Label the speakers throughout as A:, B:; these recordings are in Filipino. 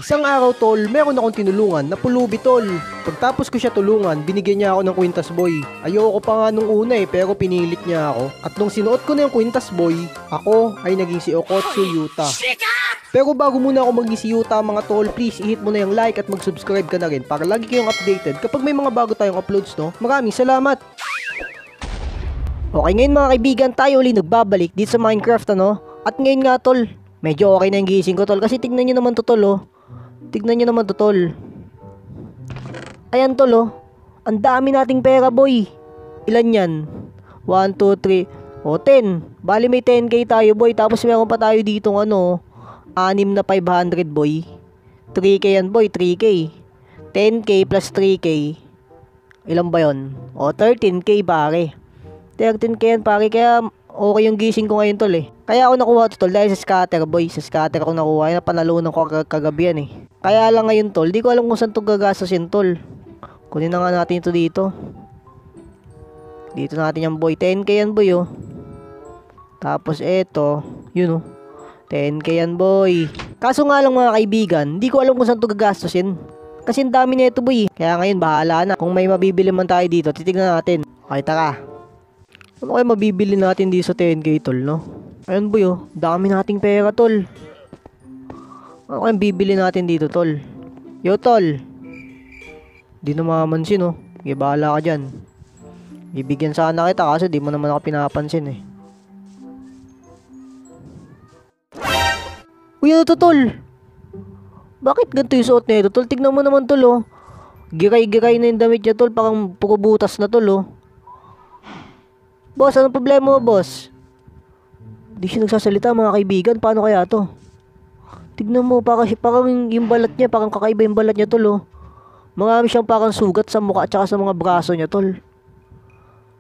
A: Isang araw tol, meron akong tinulungan na pulubi tol. Pagtapos ko siya tulungan, binigyan niya ako ng kwintas boy. Ayoko pa nga nung una pero pinilit niya ako. At nung sinuot ko na yung kwintas boy, ako ay naging si Okotsu Yuta. Pero bago muna ako maging si Yuta mga tol, please i-hit mo na yung like at mag-subscribe ka na rin para lagi kayong updated kapag may mga bago tayong uploads no. Maraming salamat! Okay ngayon mga kaibigan, tayo ulit nagbabalik dito sa Minecraft ano. At ngayon nga tol, medyo okay na yung gising ko tol kasi tignan nyo naman to tol oh. Tignan nyo naman to tol. Ayan tol oh. Ang dami nating pera boy. Ilan yan? 1, 2, 3 o 10. Bali may 10k tayo boy. Tapos meron pa tayo ditong ano 6 na 500 boy. 3k yan boy, 3k. 10k plus 3k. Ilan ba yun? O 13k pare. 13k yan pare. Kaya okay yung gising ko ngayon tol eh. Kaya ako nakuha to tol dahil sa scatter boy. Sa scatter ako nakuha. Yan panalunan ko kagabi yan eh. Kaya lang ngayon tol, di ko alam kung saan to gagastasin tol. Kunin na nga natin ito dito. Dito natin yan boy. 10k yan boy oh. Tapos eto, yun oh. 10k yan boy. Kaso nga lang mga kaibigan, di ko alam kung saan to gagastasin. Kasi ang dami nito boy. Kaya ngayon bahala na. Kung may mabibili man tayo dito, titignan natin. Okay tara. Ano kaya mabibili natin dito sa 10k tol no? Ayun boy oh. Dami nating pera tol. Ano kaya bibili natin dito tol? Yo tol. Di na mamansin oh. Sige bahala ka dyan. Bibigyan sana kita kasi di mo naman ako pinapansin eh. Uy ano to tol? Bakit ganito yung suot na ito tol? Tignan mo naman tol oh. Giray-giray na yung damit niya tol. Parang puro butas na tol oh. Boss, anong problema mo boss? Di siya nagsasalita mga kaibigan. Paano kaya to? Tignan mo, parang yung balat niya, parang kakaiba yung balat niya tol oh. Marami siyang parang sugat sa mukha at saka sa mga braso niya tol.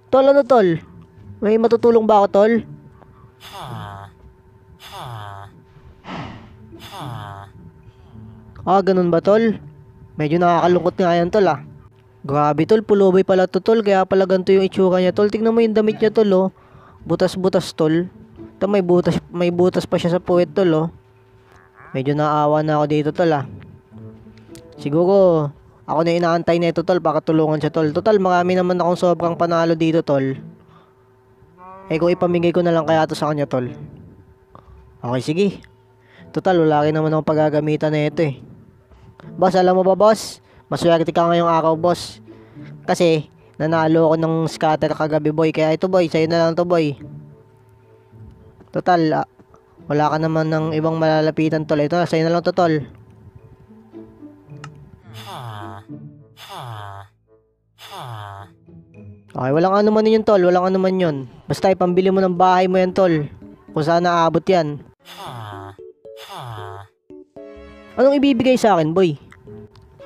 A: Tol ano tol? May matutulong ba ako tol? Ganun ba tol? Medyo nakakalungkot nga yan tol ah. Grabe tol, puluboy pala to tol. Kaya pala ganito yung itsura niya tol. Tignan mo yung damit niya tol oh. Butas-butas tol. Ito may butas pa siya sa puwet tol oh. Medyo naawa na ako dito tol ah. Siguro ako na inaantay na ito tol para tulungan siya tol. Total marami naman akong sobrang panalo dito tol. Kung ipamigay ko na lang kaya to sa kanya tol. Okay sige. Total wala rin naman akong paggagamitan na ito eh. Boss alam mo ba boss? Maswerte ka ngayong araw boss. Kasi nanalo ako ng scatter kagabi boy. Kaya ito boy, sa'yo na lang to boy. Total wala ka naman ng ibang malalapitan tol. Ito, sa'yo na lang to tol. Okay, walang ano man yun tol. Walang ano man yun. Basta ipambili mo ng bahay mo yan tol. Kung saan naabot yan. Anong ibibigay sa akin boy?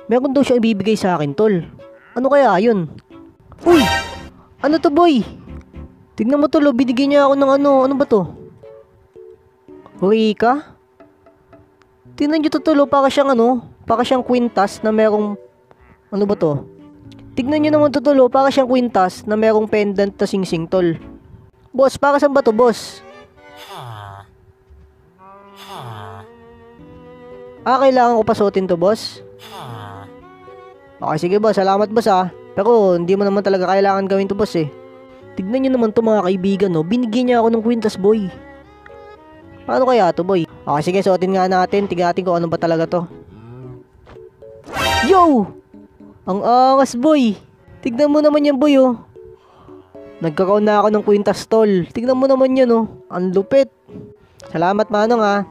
A: Meron daw siyang ibibigay sa akin tol. Ano kaya yun? Uy! Ano to boy? Tignan mo tol, binigyan niya ako ng ano. Ano ba to? Rika? Tingnan nyo to tol, para siyang ano, para siyang kwintas na merong, ano ba to? Tignan nyo naman to tol, para siyang kwintas na merong pendant na sing-sing tol. Boss, para saan ba to boss? Kailangan ko pasuotin to boss? Okay sige boss, salamat boss ah. Pero hindi mo naman talaga kailangan gawin to boss eh. Tignan nyo naman to mga kaibigan no, binigyan niya ako ng kwintas boy. Paano kaya to boy? Okay sige, suotin nga natin. Tignan natin kung ano ba talaga to. Yo! Ang angas boy. Tignan mo naman yan boy oh. Nagkakaon na ako ng kwintas tol. Tignan mo naman yan oh. Ang lupit. Salamat manong ah.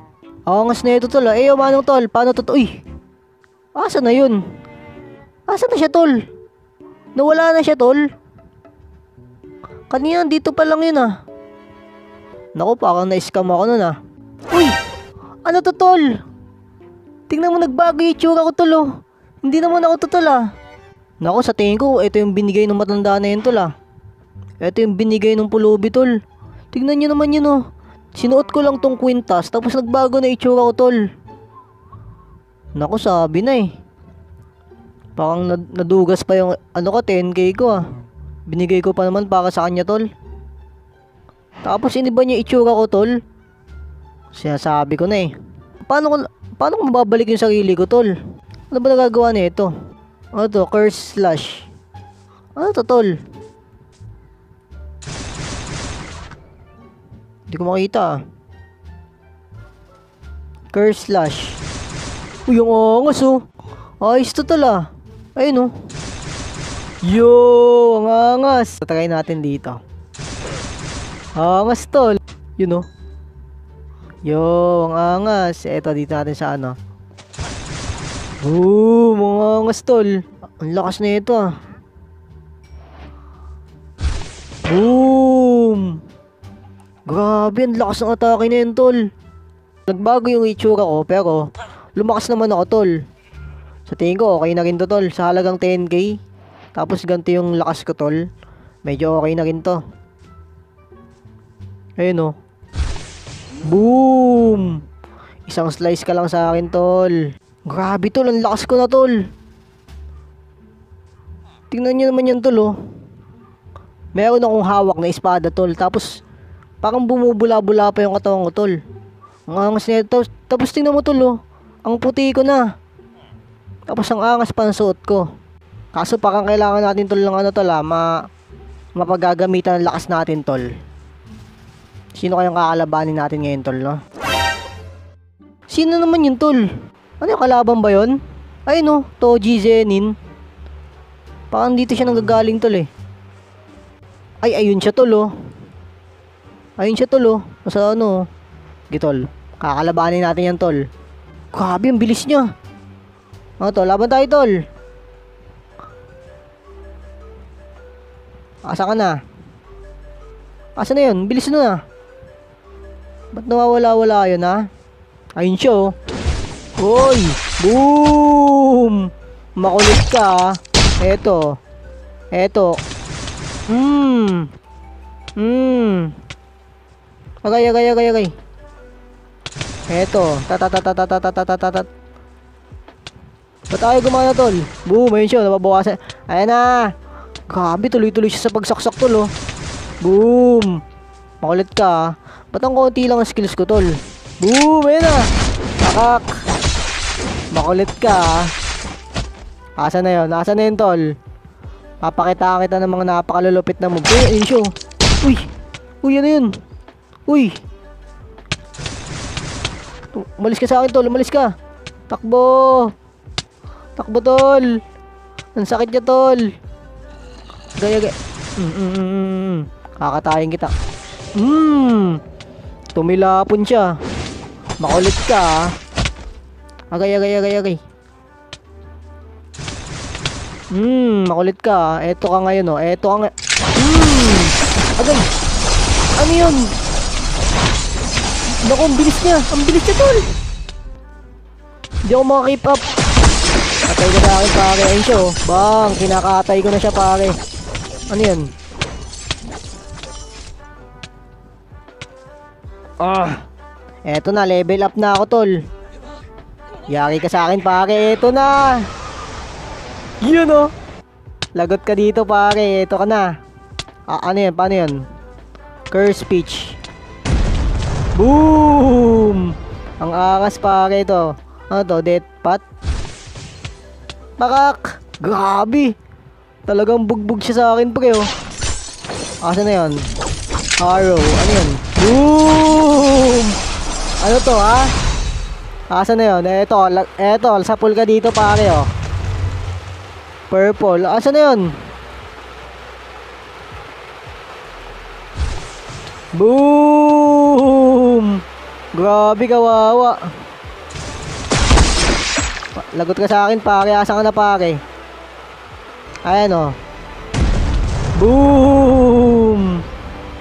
A: Angas na ito tol ah. Manong tol. Paano to? Uy! Asa na yun? Asa na siya tol? Nawala na siya tol? Kanina dito pa lang yun ah. Naku, parang na-scam ako nun ah. Uy! Ano to tol? Tingnan mo nagbago yung itsura ko tol oh. Hindi naman ako to tol ah. Naku, sa tingin ko, ito yung binigay ng matanda na yun tol ah. Ito yung binigay ng pulubi tol. Tingnan nyo naman yun oh. Sinuot ko lang tong kwintas tapos nagbago na itsura ko tol. Naku, sabi na eh. Parang nadugas pa yung ano ko, 10k ko ah. Binigay ko pa naman para sa kanya tol. Tapos iniba niya itsura ko tol. Sinasabi ko na eh. Paano ko mababalik yung sarili ko, tol? Ano ba nagagawa nito? Ano to? Curse slash. Ano to, tol? Hindi ko makita ah. Curse slash. Uy, yung angas oh. Ayos to, tol ah. Ayun oh. Yo, ang angas. Try natin dito. Angas, tol. Yun oh. Yo, ang angas. Eto, dito natin sa ano. Boom, ang angas, tol. Ang lakas na ito ah. Boom. Grabe, ang lakas ng atake na yun, tol. Nagbago yung itsura ko, pero lumakas naman ako, tol. Sa tingin ko, okay na rin to, tol. Sa halagang 10k. Tapos ganito yung lakas ko, tol. Medyo okay na rin to. Ayun oh. Boom! Isang slice ka lang sa akin, tol. Grabe, tol. Ang lakas ko na, tol. Tingnan nyo naman yan, tol, oh. Meron akong hawak na espada, tol. Tapos, parang bumubula-bula pa yung katawan ko, tol. Ang angas niya. Tapos tingnan mo, tol, oh. Ang puti ko na. Tapos ang angas pa ng suot ko. Kaso parang kailangan natin, tol, ng ano, tol, mapagagamitan ng lakas natin, tol. Sino kayang kakalabanin natin ngayon, tol, no? Sino naman yun, tol? Ano yung kalaban ba yun? Ayun, no? Toji Zenin. Parang dito siya nanggagaling, tol, eh. Ay, ayun siya, tol, oh. Ayun siya, tol, oh. Nasa ano, gitol. Kakalabanin natin yan, tol. Grabe, ang bilis niya. Ano to? Laban tayo, tol. Asa ka na? Asa na yun? Bilis na. Ba't nawawala-wala yun, ha? Ayun siya, oh. Hoy! Boom! Makulit ka, ha? Eto. Eto. Agay. Eto. Tatatatatatatatat. Ba't tayo gumana, tol? Boom! Ayun siya. Nababawasan. Ayan na. Grabe, tuloy-tuloy siya sa pagsaksak, tol, oh. Boom! Makulit ka, ha? Ba't ang konti lang ang skills ko, tol? Boom! Ayan na. Takak. Makulit ka, ha? Asa na yun? Asa na yun, tol? Papakita kita ng mga napakalulupit na move. Ayun siya. Uy! Uy, ano yun? Uy! Umalis ka sa akin, tol. Umalis ka. Takbo. Takbo, tol. Ang sakit niya, tol. Gaya. Kakatayin kita. Tumilapon siya. Makulit ka, ha? Agay. Makulit ka. Eto ka ngayon, oh. Eto ka ngayon. Agay. Ano yun? Naku, ang bilis niya. Ang bilis niya, tol. Hindi ako maka-keep up. Katay ka sa akin, pare. Ayun siya, oh. Bang, kinakatay ko na siya, pare. Ano yan? Eto na, level up na ako, tol. Yari ka sa akin, pare. Eto na. Yun, oh. Lagot ka dito, pare. Eto ka na. Ano yan? Paano yan? Curse speech. Boom! Ang angas, pare, ito. Ano to? Death pot? Pakak! Grabe! Talagang bugbog siya sa akin, pre, oh. Asa na yun? Arrow. Ano yun? Boom! Ano to, ha? Asa na yun? Eto, sapul ka dito, pare, oh. Purple. Asa na yun? Boom! Grabe, kawawa. Lagot ka sa akin, pare. Asa ka na, pare? Ayan, oh. Boom!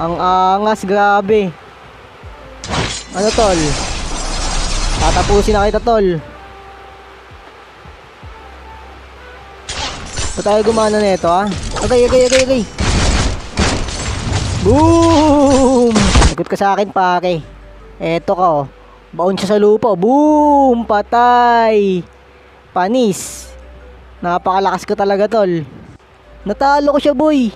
A: Ang angas, grabe. Ano, tol? Tatapusin na kita, tol. Ba't tayo gumana na ito, ha? Agay. Boom! Lagot ka sa akin, pare. Eto ka, oh. Baon siya sa lupa. Boom! Patay! Panis. Napakalakas ko talaga, tol. Natalo ko siya, boy.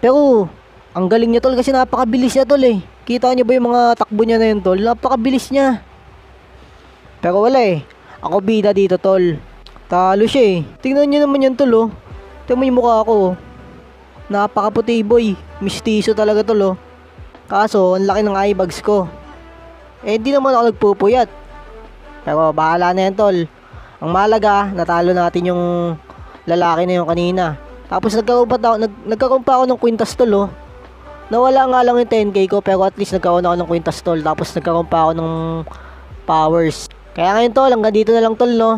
A: Pero, ang galing niya, tol, kasi napakabilis niya, tol, eh. Kita niyo ba yung mga takbo niya na yun, tol? Napakabilis niya. Pero wala, eh. Ako bida dito, tol. Talo siya eh. Tingnan niyo naman yan, tol, oh. Tingnan mo yung mukha ko, oh. Napakaputi, boy. Mistiso talaga, tol, oh. Kaso, ang laki ng eye bags ko. Eh, di naman ako nagpupuyat. Pero, bahala na yan, tol. Ang mahalaga, natalo natin yung lalaki na yung kanina. Tapos, nagkaroon pa ako ng kwintas, tol, oh. Nawala nga lang yung 10k ko, pero at least nagkaroon ako ng kwintas, tol. Tapos, nagkaroon pa ako ng powers. Kaya ngayon, tol, hanggang dito na lang, tol, no.